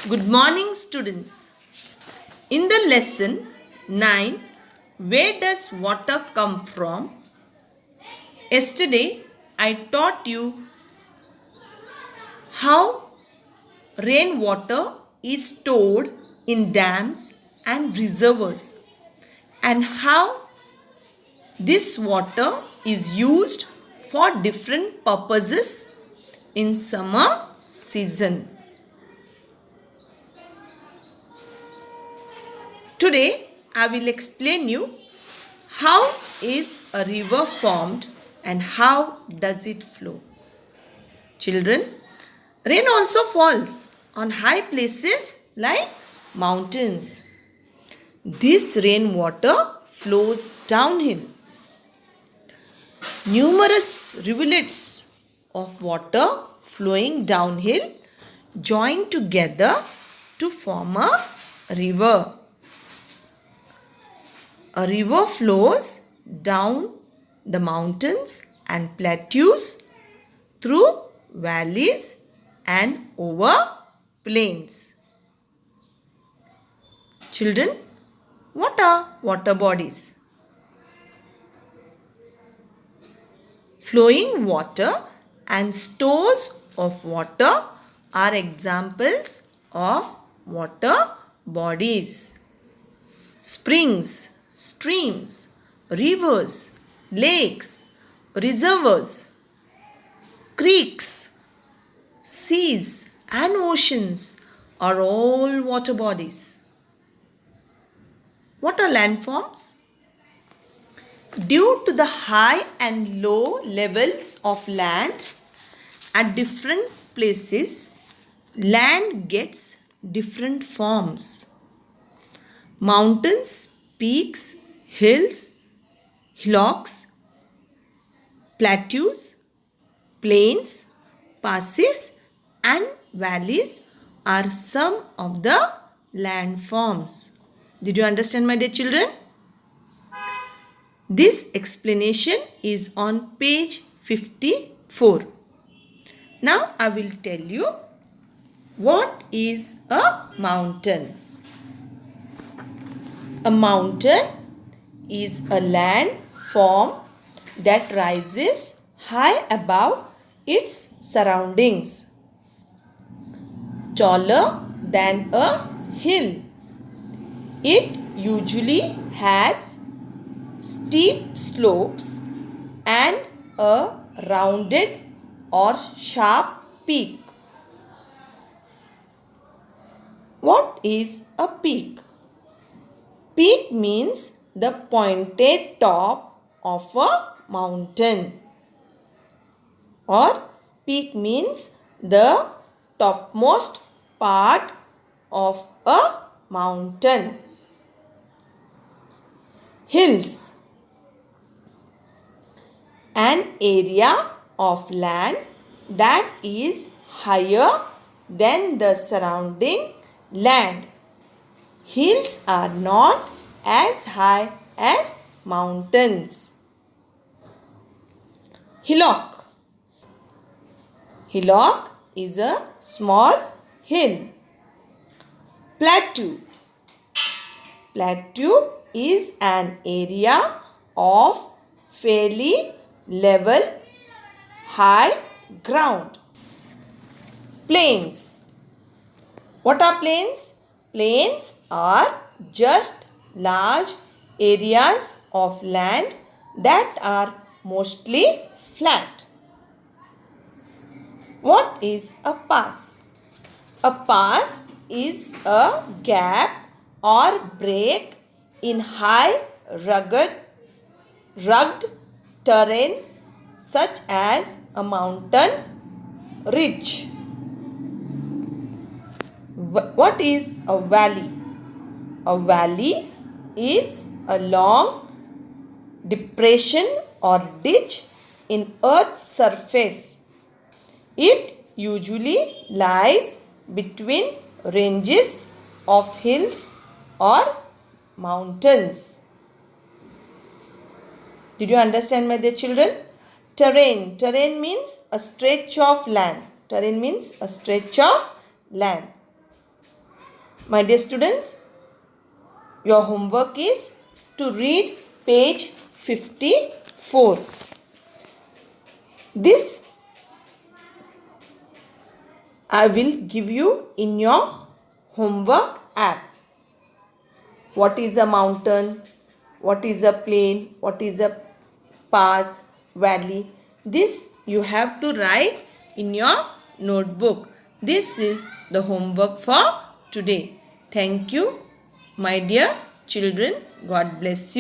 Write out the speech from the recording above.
Good morning, students. In the lesson 9, where does water come from? Yesterday, I taught you how rainwater is stored in dams and reservoirs and how this water is used for different purposes in summer season. Today, I will explain you how is a river formed and how does it flow. Children, rain also falls on high places like mountains. This rainwater flows downhill. Numerous rivulets of water flowing downhill join together to form a river. A river flows down the mountains and plateaus, through valleys and over plains. Children, what are water bodies? Flowing water and stores of water are examples of water bodies. Springs, streams, rivers, lakes, reservoirs, creeks, seas and oceans are all water bodies. What are landforms? Due to the high and low levels of land at different places, land gets different forms. Mountains, peaks, hills, hillocks, plateaus, plains, passes and valleys are some of the landforms. Did you understand, my dear children? This explanation is on page 54. Now I will tell you what is a mountain. A mountain is a land form that rises high above its surroundings, taller than a hill. It usually has steep slopes and a rounded or sharp peak. What is a peak? Peak means the pointed top of a mountain, or peak means the topmost part of a mountain. Hills, an area of land that is higher than the surrounding land. Hills are not as high as mountains. Hillock. Hillock is a small hill. Plateau. Plateau is an area of fairly level, high ground. Plains. What are plains? Plains are just large areas of land that are mostly flat. What is a pass? A pass is a gap or break in high rugged terrain such as a mountain ridge. What is a valley? A valley is a long depression or ditch in earth's surface. It usually lies between ranges of hills or mountains. Did you understand, my dear children? Terrain. Terrain means a stretch of land. Terrain means a stretch of land. My dear students, your homework is to read page 54. This I will give you in your homework app. What is a mountain? What is a plain? What is a pass, valley? This you have to write in your notebook. This is the homework for today. Thank you, my dear children. God bless you.